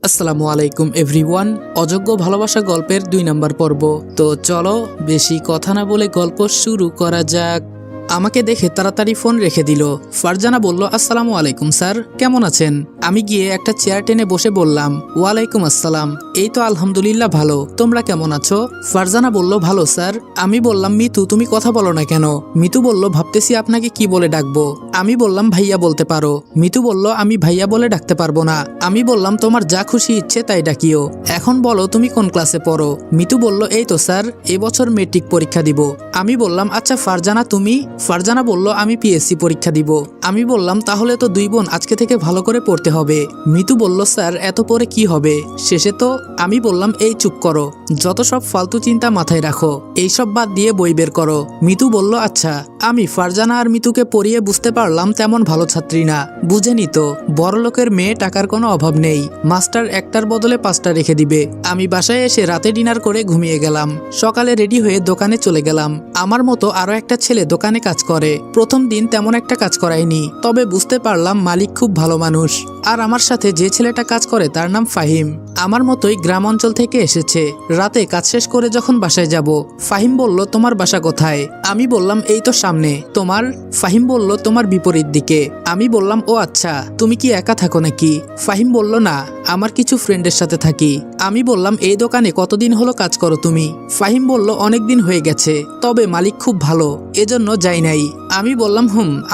আসসালামু আলাইকুম এভরিওয়ান। অযোগ্য ভালোবাসা গল্পের 2 নম্বর পর্ব। তো চলো বেশি কথা না বলে গল্প শুরু করা যাক। আমাকে দেখে তাড়াতাড়ি ফোন রেখে দিল। ফারজানা বলল, আসসালামু আলাইকুম স্যার, কেমন আছেন? আমি গিয়ে একটা চেয়ার টেনে বসে বললাম, ওয়ালাইকুম আসসালাম, এই তো আলহামদুলিল্লাহ ভালো, তোমরা কেমন আছো? ফারজানা বলল, ভালো স্যার। আমি বললাম, মিতু তুমি কথা বলো না কেন? মিতু বলল, ভাবতেছি আপনাকে কি বলে ডাকবো। আমি বললাম, ভাইয়া বলতে পারো। মিতু বলল, আমি ভাইয়া বলে ডাকতে পারবো না। আমি বললাম, তোমার যা খুশি ইচ্ছে তাই ডাকিও। এখন বলো তুমি কোন ক্লাসে পড়ো? মিতু বলল, এই তো স্যার, এবছর মেট্রিক পরীক্ষা দিব। আমি বললাম, আচ্ছা ফারজানা তুমি? ফারজানা বলল, আমি পিএসসি পরীক্ষা দিব। আমি বললাম, তাহলে তো দুই বোন আজকে থেকে ভালো করে পড়তে হবে। মিতু বলল, স্যার এত পরে কি হবে, শেষে তো। আমি বললাম, এই চুপ করো, যত সব ফালতু চিন্তা মাথায় রাখো, এইসব বাদ দিয়ে বই বের করো। মিতু বলল, আচ্ছা। আমি ফারজানা আর মিতুকে পড়িয়ে বুঝতে পারলাম তেমন ভালো ছাত্রী না। বুঝেনি তো, বড়লোকের মেয়ে, টাকার কোনো অভাব নেই, মাস্টার একটার বদলে 5টা রেখে দিবে। আমি বাসায় এসে রাতে ডিনার করে ঘুমিয়ে গেলাম। সকালে রেডি হয়ে দোকানে চলে গেলাম। আমার মতো আরো একটা ছেলে দোকানে কাজ করে। প্রথম দিন তেমন একটা কাজ করায়নি, তবে বুঝতে পারলাম মালিক খুব ভালো মানুষ। আর আমার সাথে যে ছেলেটা কাজ করে তার নাম ফাহিম। আমার মতোই গ্রাম অঞ্চল থেকে এসেছে। রাতে কাজ শেষ করে যখন বাসায় যাব, ফাহিম বলল, তোমার বাসা কোথায়? আমি বললাম, এই তো সামনে। তোমার? ফাহিম বলল, তোমার বিপরীত দিকে। আমি বললাম, ও আচ্ছা, তুমি কি একা থাকো নাকি? ফাহিম বলল, না, আমার কিছু ফ্রেন্ডের সাথে থাকি। আমি বললাম, এই দোকানে কতদিন হলো কাজ করো তুমি? ফাহিম বলল, অনেক দিন হয়ে গেছে, তবে মালিক খুব ভালো, এজন্য যাই নাই। আমি বললাম,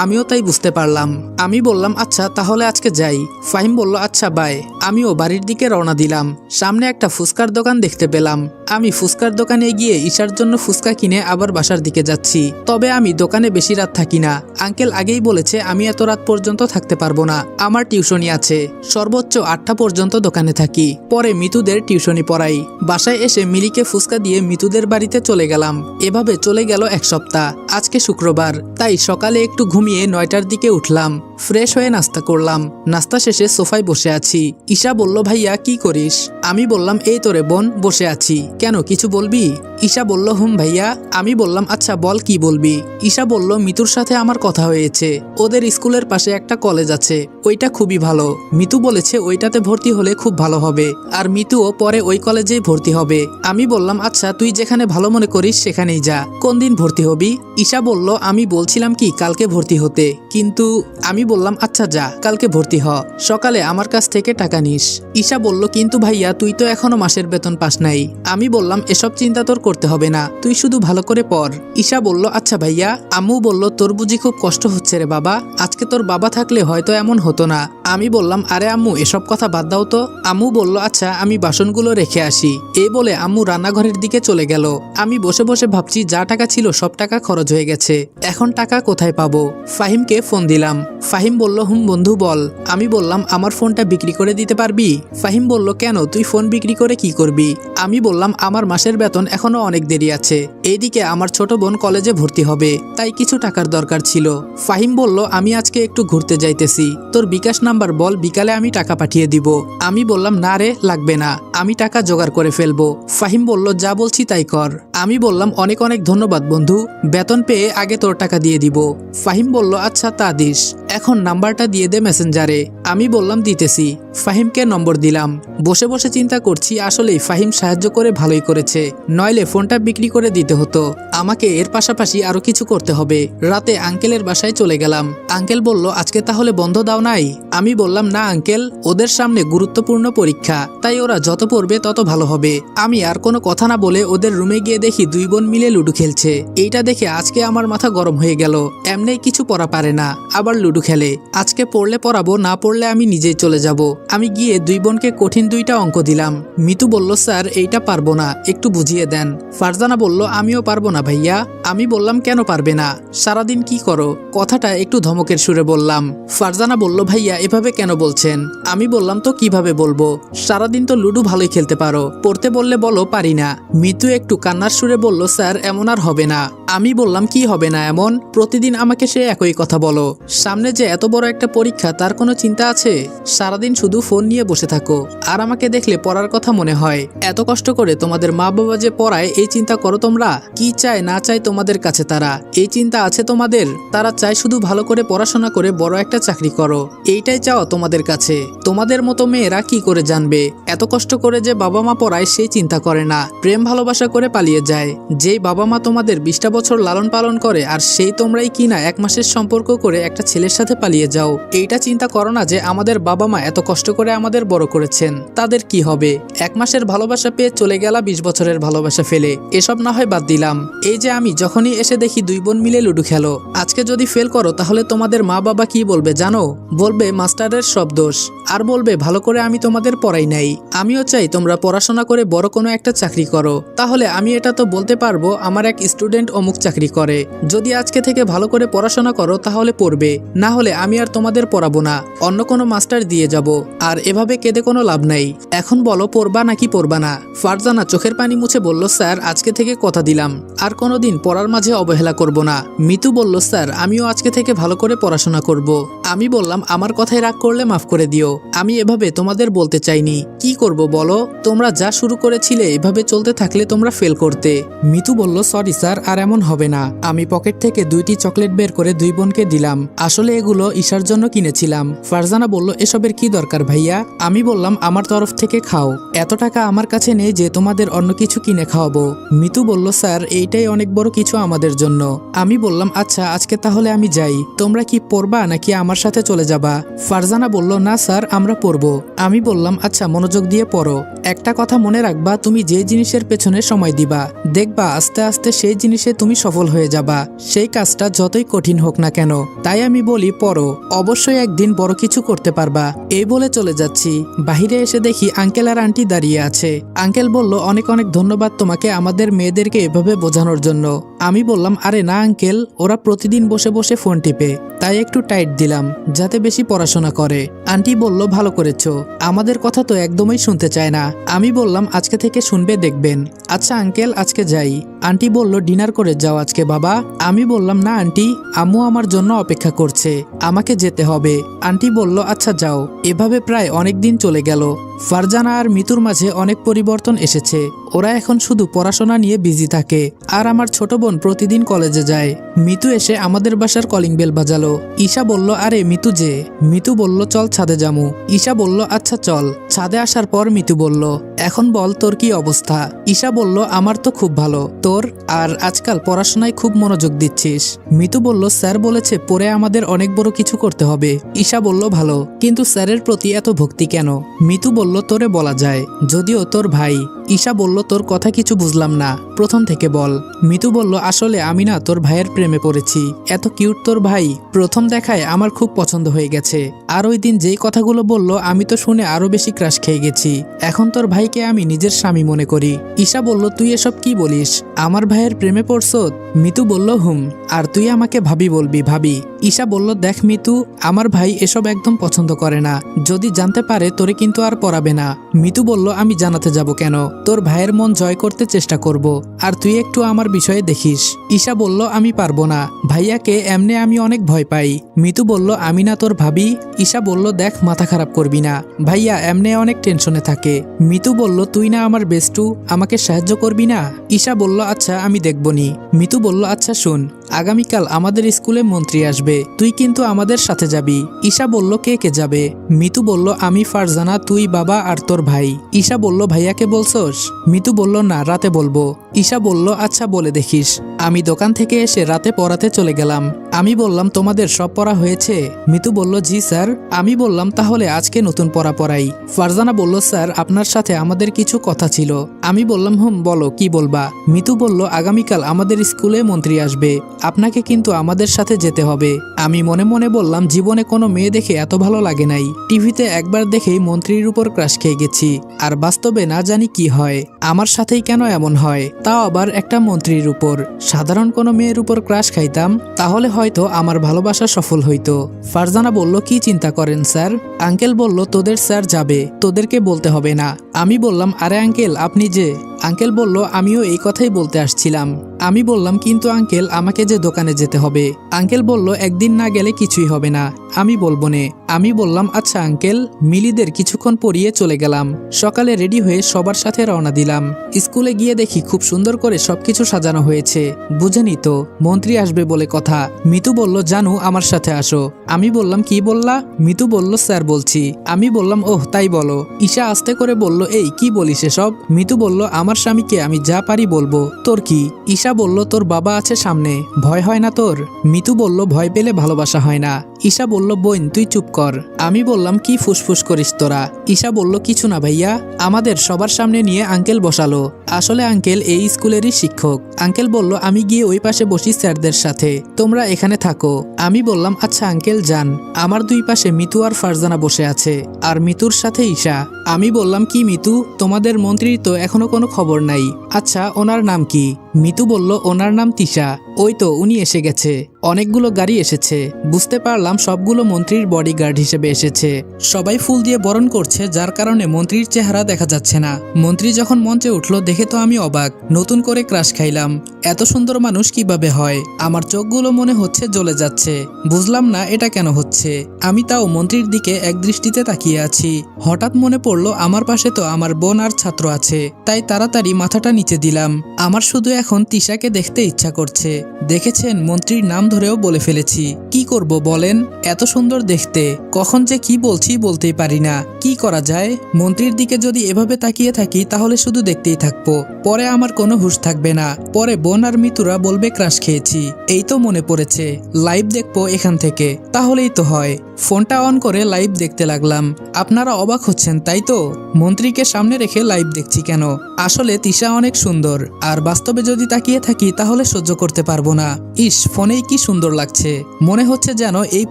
আমিও তাই বুঝতে পারলাম। আমি বললাম, আচ্ছা তাহলে আজকে যাই। ফাহিম বলল, আচ্ছা বাই। আমিও বাড়ির দিকে রওনা দিলাম। সামনে একটা ফুচকার দোকান দেখতে পেলাম। আমি ফুচকার দোকানে গিয়ে ঈশার জন্য ফুচকা কিনে আবার বাসার দিকে যাচ্ছি। তবে আমি দোকানে বেশি রাত থাকি না। আঙ্কেল আগেই বলেছে আমি এত রাত পর্যন্ত থাকতে পারবো না, আমার টিউশনি আছে। সর্বোচ্চ 8টা পর্যন্ত দোকানে থাকি, পরে মিতুদের টিউশনি পড়াই। বাসায় এসে মিলিকে ফুচকা দিয়ে মিতুদের বাড়িতে চলে গেলাম। এভাবে চলে গেল 1 সপ্তাহ। আজকে শুক্রবার, তাই সকালে একটু ঘুমিয়ে 9টার দিকে উঠলাম। ফ্রেশ হয়ে নাস্তা করলাম। নাস্তা শেষে সোফায় বসে আছি। ঈশা বলল, ভাইয়া কি করিস? আমি বললাম, এই তোরে বোন, বসে আছি। কেন, কিছু বলবি? ঈশা বলল, ভাইয়া। আমি বললাম, আচ্ছা বল, কি বলবি? ঈশা বলল, মিতুর সাথে আমার কথা হয়েছে। ওদের স্কুলের পাশে একটা কলেজ আছে, ওইটা খুবই ভালো। মিতু বলেছে ওইটাতে ভর্তি হলে খুব ভালো হবে, আর মিতুও পরে ওই কলেজেই ভর্তি হবে। আমি বললাম, আচ্ছা তুই যেখানে ভালো মনে করিস সেখানেই যা। কোন দিন ভর্তি হবি? ঈশা বলল, আমি বলছিলাম কি কালকে ভর্তি হতে, কিন্তু। আমি বললাম, আচ্ছা যা, কালকে ভর্তি হ, সকালে আমার কাছ থেকে টাকা নিস। ঈশা বলল, কিন্তু ভাইয়া তুই তো এখনো মাসের বেতন পাস নাই। আমি বললাম, এসব চিন্তা তোর করতে হবে না, তুই শুধু ভালো করে পড়। ঈশা বলল, আচ্ছা ভাইয়া। আম্মু বলল, তোর বুঝি খুব কষ্ট হচ্ছে রে বাবা, আজকে তোর বাবা থাকলে হয়তো এমন হতো না। আমি বললাম, আরে আম্মু এসব কথা বাদ দাও তো। আম্মু বলল, আচ্ছা আমি বাসনগুলো রেখে আসি। এই বলে আম্মু রান্নাঘরের দিকে চলে গেল। আমি বসে বসে ভাবছি, যা টাকা ছিল সব টাকা খরচ হয়ে গেছে, এখন টাকা কোথায় পাবো? ফাহিমকে ফোন দিলাম। ফাহিম বলল, বন্ধু বল। আমি বললাম, আমার ফোনটা বিক্রি করে দিতে পারবি? ফাহিম বলল, কেন, তুই ফোন বিক্রি করে কি করবি? আমি বললাম, আমার মাসের বেতন এখনো অনেক দেরি আছে, এইদিকে আমার ছোট বোন কলেজে ভর্তি হবে, তাই কিছু টাকার দরকার ছিল। ফাহিম বলল, আমি আজকে একটু ঘুরতে যাইতেছি, তোর বিকাশ নাম্বার বল, বিকালে আমি টাকা পাঠিয়ে দিব। আমি বললাম, না রে, লাগবে না, আমি টাকা জোগাড় করে ফেলবো। ফাহিম বলল, যা বলছি তাই কর। আমি বললাম, অনেক অনেক ধন্যবাদ বন্ধু, বেতন পেয়ে আগে তোর টাকা দিয়ে দিব। ফাহিম বলল, আচ্ছা তা দিস, এখন নাম্বারটা দিয়ে দে মেসেঞ্জারে। আমি বললাম, দিতেছি। ফাহিমকে নম্বর দিলাম। বসে বসে চিন্তা করছি, আসলেই ফাহিম সাহায্য করে ভালোই করেছে, নইলে ফোনটা বিক্রি করে দিতে হতো। আমাকে এর পাশাপাশি আরো কিছু করতে হবে। রাতে আঙ্কেলের বাসায় চলে গেলাম। আঙ্কেল বলল, আজকে তাহলে বন্ধ দাও নাই? আমি বললাম, না আঙ্কেল, ওদের সামনে গুরুত্বপূর্ণ পরীক্ষা, তাই ওরা যত পড়বে তত ভালো হবে। আমি আর কোনো কথা না বলে ওদের রুমে গিয়ে দেখি 2 বোন মিলে লুডো খেলছে। এইটা দেখে আজকে আমার মাথা গরম হয়ে গেল। এমনি কিছু পড়া পারে না, আবার লুডো খেলে। আজকে পড়লে পড়াবো, না পড়লে আমি নিজেই চলে যাব। আমি গিয়ে 2 বোনকে কঠিন 2টা অঙ্ক দিলাম। মিতু বলল, স্যার এইটা পারবো না, একটু বুঝিয়ে দেন। ফারজানা বলল, আমিও পারবো না ভাইয়া। আমি বললাম, কেন পারবে না, সারাদিন কি করো? কথাটা একটু ধমকের সুরে বললাম। ফারজানা বলল, ভাইয়া এভাবে কেন বলছেন? আমি বললাম, তো কিভাবে বলবো, সারাদিন তো লুডো ভালোই খেলতে পারো, পড়তে বললে বলো পারি না। মিতু একটু কান্নার সুরে বলল, স্যার এমন আর হবে না। আমি বললাম, কি হবে না এমন? প্রতিদিন আমাকে সে একই কথা বলো, সামনে সামনে যে এত বড় একটা পরীক্ষা তার কোনো চিন্তা আছে? সারাদিন শুধু ফোন নিয়ে বসে থাকো। আর আমাকে দেখলে পড়ার কথা মনে হয়। এত কষ্ট করে তোমাদের মা বাবা যে পড়ায় এই চিন্তা করো তোমরা? কি চায় না চায় তোমাদের কাছে তারা? এই চিন্তা আছে তোমাদের? তারা চায় শুধু ভালো করে পড়াশোনা করে বড় একটা চাকরি করো, এইটাই চাও তোমাদের কাছে। তোমাদের মতো মেয়েরা কি করে জানবে এত কষ্ট করে যে বাবা মা পড়ায় সেই চিন্তা করে না, প্রেম ভালোবাসা করে পালিয়ে যায়। যেই বাবা মা তোমাদের 20টা বছর লালন পালন করে আর সেই তোমরাই কিনা 1 মাসের সম্পর্ক করে একটা ছেলের সাথে পালিয়ে যাও। এইটা চিন্তা করো না যে আমাদের বাবা মা এত কষ্ট করে আমাদের বড় করেছেন, তাদের কি হবে? 1 মাসের ভালোবাসা পেয়ে চলে গেলা 20 বছরের ভালোবাসা ফেলে। এসব না হয় বাদ দিলাম, এই যে আমি যখনই এসে দেখি 2 বোন মিলে লুডো খেলো, আজকে যদি ফেল করো তাহলে তোমাদের মা বাবা কি বলবে জানো? বলবে মাস্টারের সব দোষ, আর বলবে ভালো করে আমি তোমাদের পড়াই নাই। আমিও চাই তোমরা পড়াশোনা করে বড় কোনো একটা চাকরি করো, তাহলে আমি এটা তো বলতে পারবো আমার এক স্টুডেন্ট অমুক চাকরি করে। যদি আজকে থেকে ভালো করে পড়াশোনা করো তাহলে পড়বে, না হলে আমি আর তোমাদের পড়াবো না, অন্য কোনো মাস্টার দিয়ে যাব। আর এভাবে কেঁদে কোনো লাভ নাই। এখন বলো পড়বা নাকি পড়বা না? ফারজানা চোখের পানি মুছে বলল, স্যার আজকে থেকে কথা দিলাম আর কোনোদিন পড়ার মাঝে অবহেলা করব না। মিতু বলল, স্যার আমিও আজকে থেকে ভালো করে পড়াশোনা করব। আমি বললাম, আমার কথায় রাগ করলে মাফ করে দিও, আমি এভাবে তোমাদের বলতে চাইনি। কি করব বলো? তোমরা যা শুরু করেছিলে এভাবে চলতে থাকলে তোমরা ফেল করতে। মিতু বলল, সরি স্যার, আর এমন হবে না। আমি পকেট থেকে 2টি চকলেট বের করে 2 বোনকে দিলাম, আসলে এগুলো ঈশার জন্য কিনেছিলাম। ফারজানা বলল, এসবের কি দরকার ভাইয়া? আমি বললাম, আমার তরফ থেকে খাও, এত টাকা আমার কাছে নেই যে তোমাদের অন্য কিছু কিনে খাওয়াবো। মিতু বলল, স্যার এইটাই অনেক বড় কিছু আমাদের জন্য। আমি বললাম, আচ্ছা আজকে তাহলে আমি যাই, তোমরা কি পড়বা নাকি আমার সাথে চলে যাবা? ফারজানা বলল, না স্যার আমরা পড়বো। আমি বললাম, আচ্ছা মনোযোগ দিয়ে পড়ো, একটা কথা মনে রাখবা, তুমি যে জিনিসের পেছনে সময় দিবা দেখবা আস্তে আস্তে সেই জিনিসে তুমি সফল হয়ে যাবা, সেই কাজটা যতই কঠিন হোক না কেন। তাই আমি বলি পড়ো, অবশ্যই একদিন বড় কিছু করতে পারবা। এই বলে চলে যাচ্ছি, বাহিরে এসে দেখি আঙ্কেল আর আন্টি দাঁড়িয়ে আছে। আঙ্কেল বলল, অনেক অনেক ধন্যবাদ তোমাকে আমাদের মেয়েদেরকে এভাবে বোঝানোর জন্য। আমি বললাম, আরে না আঙ্কেল, ওরা প্রতিদিন বসে বসে ফোন টিপে, তাই একটু টাইট দিলাম যাতে বেশি পড়াশোনা করে। আন্টি বলল, ভালো করেছো, আমাদের কথা তো একদমই শুনতে চায় না। আমি বললাম, আজকে থেকে শুনবে দেখবেন। আচ্ছা আঙ্কেল আজকে যাই। আন্টি বলল, ডিনার করে যাও আজকে বাবা। আমি বললাম, না আন্টি, আম্মু আমার জন্য অপেক্ষা করছে, আমাকে যেতে হবে। আন্টি বলল, আচ্ছা যাও। এভাবে প্রায় অনেক দিন চলে গেল। ফারজানা আর মিতুর মাঝে অনেক পরিবর্তন এসেছে, ওরা এখন শুধু পড়াশোনা নিয়ে বিজি থাকে। আর আমার ছোট বোন প্রতিদিন কলেজে যায়। মিতু এসে আমাদের বাসার কলিং বেল বাজালো। ঈশা বলল, আরে মিতু যে। মিতু বলল, চল ছাদে যামু। ঈশা বলল, আচ্ছা চল। ছাদে আসার পর মিতু বলল, এখন বল তোর কি অবস্থা? ঈশা বলল, আমার তো খুব ভালো। তোর? আর আজকাল পড়াশোনায় খুব মনোযোগ দিচ্ছিস? মিতু বলল, স্যার বলেছে পড়ে আমাদের অনেক বড় কিছু করতে হবে। ঈশা বলল, ভালো, কিন্তু স্যারের প্রতি এত ভক্তি কেন? মিতু বলল, তোরে বলা যায়, যদিও তোর ভাই। ঈশা বলল, তোর কথা কিছু বুঝলাম না, প্রথম থেকে বল। মিতু বলল, আসলে আমি না তোর ভাইয়ের প্রেমে পড়েছি, এত কিউট তোর ভাই, প্রথম দেখায় আমার খুব পছন্দ হয়ে গেছে। আর ওই দিন যেই কথাগুলো বলল আমি তো শুনে আরো বেশি ক্রাশ খেয়ে গেছি। এখন তোর ভাইকে আমি নিজের স্বামী মনে করি। ঈশা বলল, তুই এসব কি বলিস? আমার ভাইয়ের প্রেমে পড়ছো? মিতু বলল, হুম। আর তুই আমাকে ভাবি বলবি? ভাবি। ঈশা বলল, দেখ মিতু, আমার ভাই এসব একদম পছন্দ করে না, যদি জানতে পারে তোরে কিন্তু আর পড়াবে না। মিতু বলল, আমি জানাতে যাব কেন? তোর ভাইয়ের মন জয় করতে চেষ্টা করব, আর তুই একটু আমার বিষয়ে দেখিস। ঈশা বলল, আমি পারবো না, ভাইয়াকে এমনি আমি অনেক ভয় পাই। মিতু বলল, আমি না তোর ভাবি? ঈশা বলল, দেখ মাথা খারাপ করবি না, ভাইয়া এমনি অনেক টেনশনে থাকে। মিতু বলল, তুই না আমার বেস্টু, আমাকে সাহায্য করবি না? ঈশা বলল, আচ্ছা আমি দেখবনি। মিতু বলল, আচ্ছা শোন, আগামীকাল আমাদের স্কুলে মন্ত্রী আসবে, তুই কিন্তু আমাদের সাথে যাবি। ঈশা বলল, কে কে যাবে? মিতু বলল, আমি, ফারজানা, তুই, বাবা আর তোর ভাই। ঈশা বলল, ভাইয়াকে বলছস? মিতু বলল, না রাতে বলবো। ঈশা বলল, আচ্ছা বলে দেখিস। আমি দোকান থেকে এসে রাতে পড়াতে চলে গেলাম। আমি বললাম, তোমাদের সব পড়া হয়েছে? মিতু বলল, জি স্যার। আমি বললাম, তাহলে আজকে নতুন পড়া পড়াই। ফারজানা বলল, স্যার আপনার সাথে আমাদের কিছু কথা ছিল। আমি বললাম, হুম বলো, কি বলবা? মিতু বলল, আগামীকাল আমাদের স্কুলে মন্ত্রী আসবে, আপনাকে কিন্তু আমাদের সাথে যেতে হবে। আমি মনে মনে বললাম, জীবনে কোনো মেয়ে দেখে এত ভালো লাগে নাই, টিভিতে একবার দেখেই মন্ত্রীর উপর ক্রাশ খেয়ে গেছি, আর বাস্তবে না জানি কি হয়, আমার সাথেই কেন এমন হয়, তাও আবার একটা মন্ত্রীর উপর। সাধারণ কোনো মেয়ের উপর ক্রাশ খাইতাম, তাহলে হয়তো আমার ভালোবাসা সফল হইতো। ফারজানা বলল, কি চিন্তা করেন স্যার? আঙ্কেল বলল, তোদের স্যার যাবে, তোদেরকে বলতে হবে না। আমি বললাম আরে আঙ্কেল আপনি যে। আঙ্কেল বলল আমিও এই কথাই বলতে আসছিলাম। আমি বললাম কিন্তু আঙ্কেল আমাকে যে দোকানে যেতে হবে। আঙ্কেল বলল একদিন না গেলে কিছুই হবে না, আমি বলবো নে। আমি বললাম আচ্ছা আঙ্কেল। মিলিদের কিছুক্ষণ পরিয়ে চলে গেলাম। সকালে রেডি হয়ে সবার সাথে রওনা দিলাম। স্কুলে গিয়ে দেখি খুব সুন্দর করে সবকিছু সাজানো হয়েছে। বুঝেনি তো, মন্ত্রী আসবে বলে কথা। মিতু বলল জানু আমার সাথে আসো। আমি বললাম কি বললা? মিতু বলল স্যার বলছি। আমি বললাম ওহ তাই বলো। ঈশা আস্তে করে বলল এই কি বলিস এসব? মিতু বলল আমার স্বামীকে আমি যা পারি বলবো, তোর কি? ঈশা বলল তোর বাবা আছে সামনে, ভয় হয় না তোর? মিতু বলল ভয় পেলে ভালোবাসা হয় না। ঈশা বলল বোন তুই চুপ কর। আমি বললাম কি ফুসফুস করিস তোরা? ঈশা বলল কিছু না ভাইয়া, আমাদের সবার সামনে নিয়ে আঙ্কেল বসালো। আসলে আঙ্কেল এই স্কুলেরই শিক্ষক। আঙ্কেল বলল আমি গিয়ে ওই পাশে বসি স্যারদের সাথে, তোমরা এখানে থাকো। আমি বললাম আচ্ছা আঙ্কেল যান। আমার দুই পাশে মিতু আর ফারজানা বসে আছে, আর মিতুর সাথে ঈশা। আমি বললাম কি মিতু, তোমাদের মন্ত্রীর তো এখনো কোনো খবর নাই। আচ্ছা ওনার নাম কি? মিতু বলল ওনার নাম তিশা। ওই তো উনি এসে গেছে। অনেকগুলো গাড়ি এসেছে, বুঝতে পারলাম সবগুলো মন্ত্রীর বডিগার্ড হিসেবে এসেছে। সবাই ফুল দিয়ে বরণ করছে, যার কারণে মন্ত্রীর চেহারা দেখা যাচ্ছে না। মন্ত্রী যখন মঞ্চে উঠলো দেখে তো আমি অবাক, নতুন করে ক্রাশ খাইলাম। এত সুন্দর মানুষ কিভাবে হয়? আমার চোখগুলো মনে হচ্ছে জ্বলে যাচ্ছে। বুঝলাম না এটা কেন হচ্ছে। আমি তাও মন্ত্রীর দিকে এক দৃষ্টিতে তাকিয়ে আছি। হঠাৎ মনে পড়লো আমার পাশে তো আমার বোন আর ছাত্র আছে, তাই তাড়াতাড়ি মাথাটা নিচে দিলাম। আমার শুধু এখন তিশাকে দেখতে ইচ্ছা করছে। দেখেছেন মন্ত্রীর নাম ধরেও বলে ফেলেছি। কি করব বলেন, এত সুন্দর দেখতে। কখন যে কি বলছি বলতেই পারি না। কি করা যায়? মন্ত্রীর দিকে যদি এভাবে তাকিয়ে থাকি তাহলে শুধু দেখতেই থাকবো, পরে আমার কোনো হুঁশ থাকবে না। পরে বোন আর মিতুরা বলবে ক্রাশ খেয়েছি। এই তো মনে পড়েছে, লাইভ দেখবো এখান থেকে, তাহলেই তো হয়। ফোনটা অন করে লাইভ দেখতে লাগলাম। আপনারা অবাক হচ্ছেন তাই তো, মন্ত্রীকে সামনে রেখে লাইভ দেখছি কেন? আসলে তিশা অনেক সুন্দর, আর বাস্তবে যদি তাকিয়ে থাকি তাহলে সহ্য করতে পারবো না। ইস ফোনেই কি সুন্দর লাগছে, মনে হচ্ছে যেন এই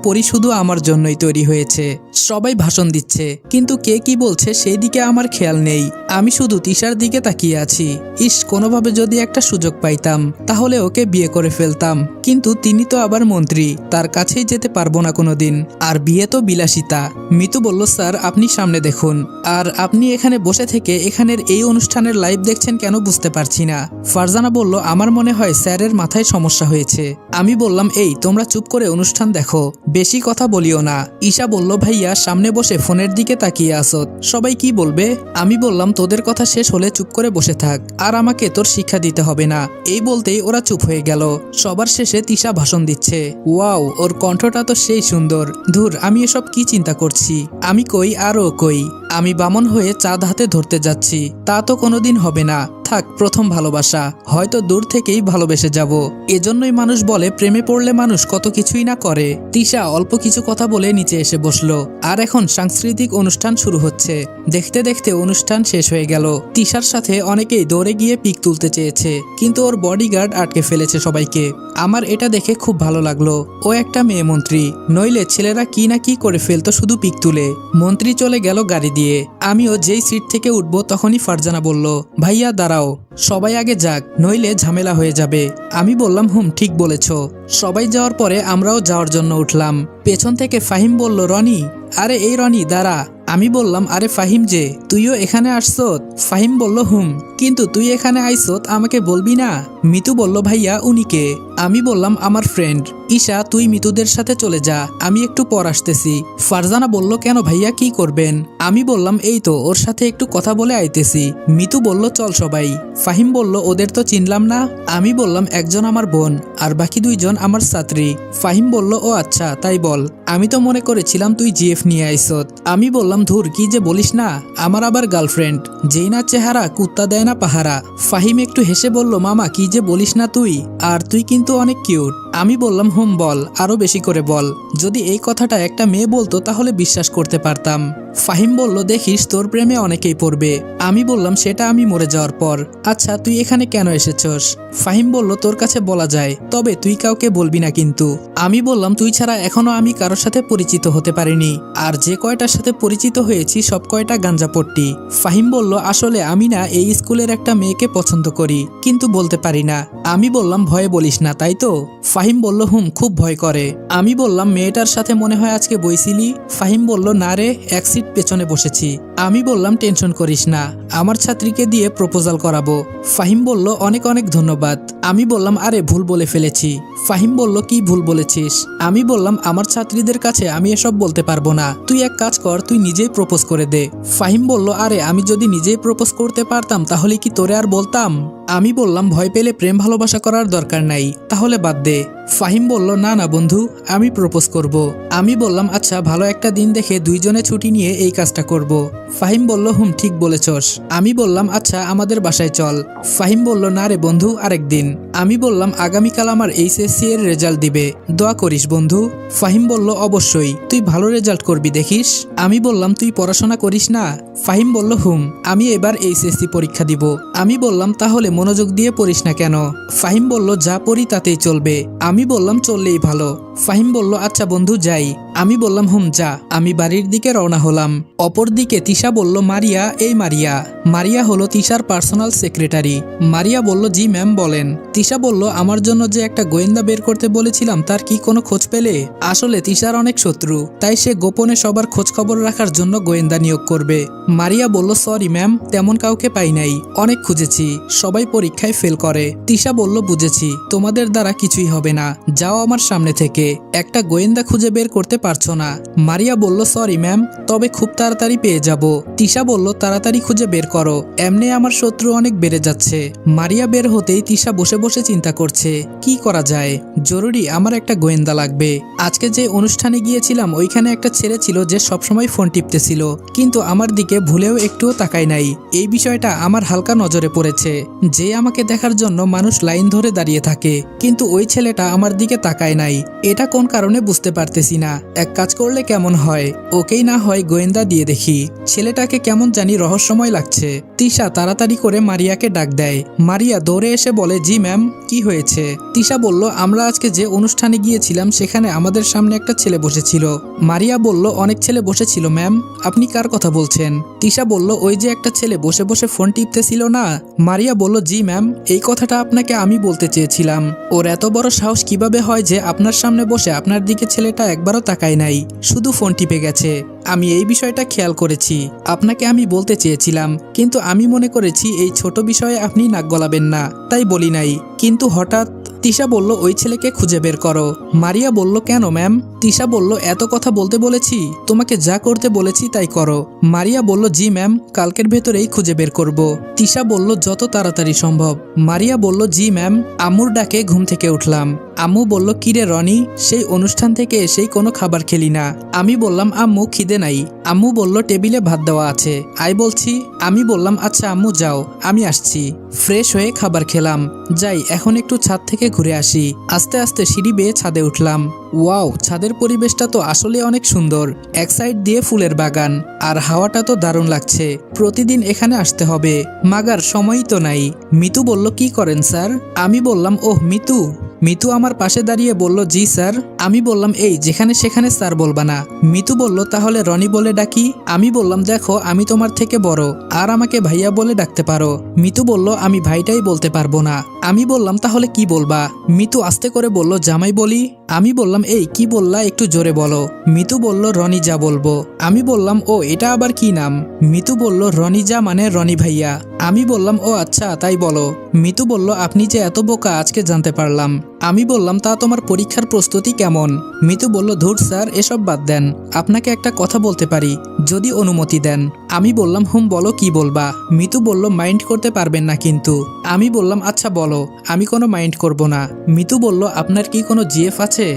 পরি শুধু আমার জন্যই তৈরি হয়েছে। সবাই ভাষণ দিচ্ছে, কিন্তু কে কি বলছে সেই দিকে আমার খেয়াল নেই। আমি শুধু তিশার দিকে তাকিয়ে আছি। ইস কোনোভাবে যদি একটা সুযোগ পাইতাম তাহলে ওকে বিয়ে করে ফেলতাম, কিন্তু তিনি তো আবার মন্ত্রী, তার কাছেই যেতে পারবো না কোনোদিন। আর বিয়ে তো বিলাসিতা। মিতু বলল স্যার আপনি সামনে দেখুন, আর আপনি এখানে বসে থেকে এখানের এই অনুষ্ঠানের লাইভ দেখছেন কেন বুঝতে পারছি না। ফারজানা বলল আমার মনে হয় স্যারের মাথায় সমস্যা হয়েছে। আমি বললাম এই তোমরা চুপ করে অনুষ্ঠান দেখো, বেশি কথা বলিও না। ঈশা বলল ভাইয়া সামনে বসে ফোনের দিকে তাকিয়ে আসত, সবাই কি বলবে? আমি বললাম তোদের কথা শেষ হলে চুপ করে বসে থাক, আর আমাকে তোর শিক্ষা দিতে হবে না। এই বলতেই ওরা চুপ হয়ে গেল। সবার শেষে তিশা ভাষণ দিচ্ছে। ওয়াও, ওর কণ্ঠটা তো সেই সুন্দর। ধুর আমি এসব কি চিন্তা করছি। আমি কই আর ও কই। আমি বামন হয়ে চাঁদ হাতে ধরতে যাচ্ছি, তা তো কোনোদিন হবে না। থাক, প্রথম ভালোবাসা, হয়তো দূর থেকেই ভালোবেসে যাব। এজন্যই মানুষ বলে প্রেমে পড়লে মানুষ কত কিছুই না করে। তিশা অল্প কিছু কথা বলে নিচে এসে বসলো, আর এখন সাংস্কৃতিক অনুষ্ঠান শুরু হচ্ছে। দেখতে দেখতে অনুষ্ঠান শেষ হয়ে গেল। তিশার সাথে অনেকেই দৌড়ে গিয়ে পিক তুলতে চেয়েছে, কিন্তু ওর বডিগার্ড আটকে ফেলেছে সবাইকে। আমার এটা দেখে খুব ভালো লাগলো। ও একটা মেয়ে মন্ত্রী, নইলে ছেলেরা কি না কি করে ফেলতো শুধু পিক তুলে। মন্ত্রী চলে গেল গাড়ি দিয়ে। আমিও যেই সিট থেকে উঠবো তখনই ফারজানা বলল ভাইয়া দাঁড়াও, সবাই আগে যাক, নইলে ঝামেলা হয়ে যাবে। আমি বললাম হুম ঠিক বলেছ। সবাই যাওয়ার পরে আমরাও যাওয়ার জন্য উঠলাম। পেছন থেকে ফাহিম বলল রনি, আরে এই রনি দাঁড়া। আমি বললাম আরে ফাহিম যে, তুইও এখানে আসছত? ফাহিম বলল হুম, কিন্তু তুই এখানে আইছত আমাকে বলবি না? মিতু বলল ভাইয়া উনি কে? আমি বললাম আমার ফ্রেন্ড। ঈশা তুই মিতুদের সাথে চলে যা, আমি একটু পর আসতেছি। ফারজানা বলল কেন ভাইয়া কি করবেন? আমি বললাম এই তো ওর সাথে একটু কথা বলে আইতেছি। মিতু বলল চল সবাই। ফাহিম বলল ওদের তো চিনলাম না। আমি বললাম একজন আমার বোন আর বাকি দুইজন আমার ছাত্রী। ফাহিম বলল ও আচ্ছা তাই বল, আমি তো মনে করেছিলাম তুই জিএফ নিয়ে আইছত। আমি বললাম ধুর কি যে বলিস না, আমার আবার গার্লফ্রেন্ড, যেই না চেহারা কুত্তা দেয় না পাহারা। ফাহিম একটু হেসে বলল মামা কি যে বলিস না তুই, আর তুই কিন্তু অনেক কিউট। আমি বললাম হুম বল, আরো বেশি করে বল। যদি এই কথাটা একটা মেয়ে বলতো তাহলে বিশ্বাস করতে পারতাম। ফাহিম বলল দেখিস তোর প্রেমে অনেকেই পড়বে। আমি বললাম সেটা আমি মরে যাওয়ার পর। আচ্ছা তুই এখানে কেন এসেছস? ফাহিম বলল তোর কাছে বলা যায়, তবে তুই কাউকে বলবি না কিন্তু। আমি বললাম তুই ছাড়া এখনো আমি কারোর সাথে পরিচিত হতে পারিনি, আর যে কয়টার সাথে পরিচিত হয়েছি সব কয়টা গাঞ্জাপট্টি। ফাহিম বলল আসলে আমি না এই স্কুলের একটা মেয়েকে পছন্দ করি, কিন্তু বলতে পারি না। আমি বললাম ভয়ে বলিস না তাই তো? ফাহিম বলল হুম খুব ভয় করে। আমি বললাম মেয়েটার সাথে মনে হয় আজকে বইছিলি? ফাহিম বলল না রে, এক সিট পেছনে বসেছি। আমি বললাম টেনশন করিস না, আমার ছাত্রীকে দিয়ে প্রপোজাল করাবো। ফাহিম বলল অনেক অনেক ধন্যবাদ। আমি বললাম আরে ভুল বলে ফেলেছি। ফাহিম বলল কি ভুল বলেছিস? আমি বললাম আমার ছাত্রীদের কাছে আমি এসব বলতে পারবো না, তুই এক কাজ কর, তুই নিজেই প্রপোজ করে দে। ফাহিম বলল আরে আমি যদি নিজেই প্রপোজ করতে পারতাম তাহলে কি তোরে আর বলতাম? আমি বললাম ভয় পেলে প্রেম ভালোবাসা করার দরকার নাই, তাহলে বাদ দে। ফাহিম বলল না না বন্ধু, আমি প্রপোজ করব। আমি বললাম আচ্ছা ভালো একটা দিন দেখে দুইজনে ছুটি নিয়ে এই কাজটা করব। ফাহিম বলল ঠিক বলেছস। আমি বললাম আচ্ছা আমাদের বাসায় চল। ফাহিম বলল না রে বন্ধু, আরেকদিন। আমি বললাম আগামীকাল আমার এইচএসসি এর রেজাল্ট দিবে, দোয়া করিস বন্ধু। ফাহিম বলল অবশ্যই, তুই ভালো রেজাল্ট করবি দেখিস। আমি বললাম তুই পড়াশোনা করিস না? ফাহিম বলল আমি এবার এইচএসসি পরীক্ষা দিব। আমি বললাম তাহলে মনোযোগ দিয়ে পড়িস না কেন? ফাহিম বলল যা পড়ি তাতেই চলবে। আমি বললাম চললেই ভালো। ফাহিম বলল আচ্ছা বন্ধু যাই। আমি বললাম যা। আমি বাড়ির দিকে রওনা হলাম। অপরদিকে তিশা বলল মারিয়া, এই মারিয়া। মারিয়া হলো তিশার পার্সোনাল সেক্রেটারি। মারিয়া বলল জি ম্যাম বলেন। তিশা বলল আমার জন্য যে একটা গোয়েন্দা বের করতে বলেছিলাম তার কি কোনো খোঁজ পেলে? আসলে তিশার অনেক শত্রু, তাই সে গোপনে সবার খোঁজ খবর রাখার জন্য গোয়েন্দা নিয়োগ করবে। মারিয়া বলল সরি ম্যাম, তেমন কাউকে পাই নাই, অনেক খুঁজেছি, সবাই পরীক্ষায় ফেল করে। তিশা বলল বুঝেছি, তোমাদের দ্বারা কিছুই হবে না, যাও আমার সামনে থেকে। একটা গোয়েন্দা খুঁজে বের করতে পারছো না। মারিয়া বলল সরি ম্যাম, তবে খুব তাড়াতাড়ি পেয়ে যাব। তিশা বলল তাড়াতাড়ি খুঁজে বের করো, এমনি আমার শত্রু অনেক বেড়ে যাচ্ছে। মারিয়া বের হতেই তিশা বসে বসে চিন্তা করছে কি করা যায়। জরুরি আমার একটা গোয়েন্দা লাগবে। আজকে যে অনুষ্ঠানে গিয়েছিলাম ওইখানে একটা ছেলে ছিল যে সবসময় ফোন টিপতেছিল, কিন্তু আমার দিকে ভুলেও একটুও তাকায় নাই। এই বিষয়টা আমার হালকা নজরে পড়েছে। যে আমাকে দেখার জন্য মানুষ লাইন ধরে দাঁড়িয়ে থাকে, কিন্তু ওই ছেলেটা আমার দিকে তাকায় নাই। এটা কোন কারণে বুঝতে পারতেছি না। এক কাজ করলে কেমন হয়, ওকেই না হয় গোয়েন্দা দিয়ে দেখি। ছেলেটাকে কেমন জানি রহস্যময় লাগছে। তিশা তাড়াতাড়ি করে মারিয়াকে ডাক দেয়। মারিয়া দৌড়ে এসে বলে জি ম্যাম, কি হয়েছে? তিশা বলল আমরা আজকে যে অনুষ্ঠানে গিয়েছিলাম সেখানে আমাদের সামনে একটা ছেলে বসেছিল। মারিয়া বলল অনেক ছেলে বসেছিল ম্যাম, আপনি কার কথা বলছেন? তিশা বলল ওই যে একটা ছেলে বসে বসে ফোন টিপতেছিল না। মারিয়া বলল জি ম্যাম, এই কথাটা আপনাকে আমি বলতে চেয়েছিলাম। ওর এত বড় সাহস কিভাবে হয় যে আপনার সামনে বসে আপনার দিকে ছেলেটা একবারও তাকায় নাই, শুধু ফোন টিপে গেছে। আমি এই বিষয়টা খেয়াল করেছি, আপনাকে আমি বলতে চেয়েছিলাম, কিন্তু আমি মনে করেছি এই ছোট বিষয়ে আপনি নাক গলাবেন না, তাই বলি নাই। কিন্তু হঠাৎ তিশা বলল ওই ছেলেকে খুঁজে বের করো। মারিয়া বলল কেন ম্যাম? তিশা বলল এত কথা বলতে বলেছি, তোমাকে যা করতে বলেছি তাই করো। মারিয়া বলল জি ম্যাম, কালকের ভেতরেই খুঁজে বের করব। তিশা বলল যত তাড়াতাড়ি সম্ভব। মারিয়া বলল জি ম্যাম। আম্মুর ডাকে ঘুম থেকে উঠলাম। আম্মু বলল কিরে রনি, সেই অনুষ্ঠান থেকে এসেই কোনো খাবার খেলি না? আমি বললাম আম্মু খিদে নাই। আম্মু বলল টেবিলে ভাত দেওয়া আছে, আই বলছি। আমি বললাম আচ্ছা আম্মু যাও, আমি আসছি। ফ্রেশ হয়ে খাবার খেলাম। যাই এখন একটু ছাদ থেকে ঘুরে আসি। আস্তে আস্তে সিঁড়ি বেয়ে ছাদে উঠলাম। ওয়াও, ছাদের পরিবেশটা তো আসলে অনেক সুন্দর। এক সাইড দিয়ে ফুলের বাগান, আর হাওয়াটা তো দারুণ লাগছে। প্রতিদিন এখানে আসতে হবে, মাগার সময়ই তো নাই। মিতু বলল কি করেন স্যার? আমি বললাম ওহ মিতু। মিতু আমার পাশে দাঁড়িয়ে বলল জি স্যার। আমি বললাম এই যেখানে সেখানে স্যার বলবা না। মিতু বলল তাহলে রনি বলে ডাকি? আমি বললাম দেখো আমি তোমার থেকে বড়, আর আমাকে ভাইয়া বলে ডাকতে পারো। মিতু বলল আমি ভাইটাই বলতে পারবো না। আমি বললাম তাহলে কি বলবা? মিতু আস্তে করে বলল জামাই বলি। আমি বললাম এই কি বললা, একটু জোরে বলো। মিতু বলল রনি যা বলবো। আমি বললাম ও এটা আবার কি নাম? মিতু বলল রনি যা মানে রনি ভাইয়া। আমি বললাম ও আচ্ছা তাই বলো। মিতু বলল আপনি যে এত বোকা আজকে জানতে পারলাম। আমি বললাম তা তোমার পরীক্ষার প্রস্তুতি কেমন? মিতু বলল ধুর স্যার এসব বাদ দেন, আপনাকে একটা কথা বলতে পারি যদি অনুমতি দেন। আমি বললাম বলো কি বলবা। মিতু বলল মাইন্ড করতে পারবেন না কিন্তু। আমি বললাম আচ্ছা বলো, আমি কোনো মাইন্ড করব না। মিতু বলল আপনার কি কোনো জিএফ আছে?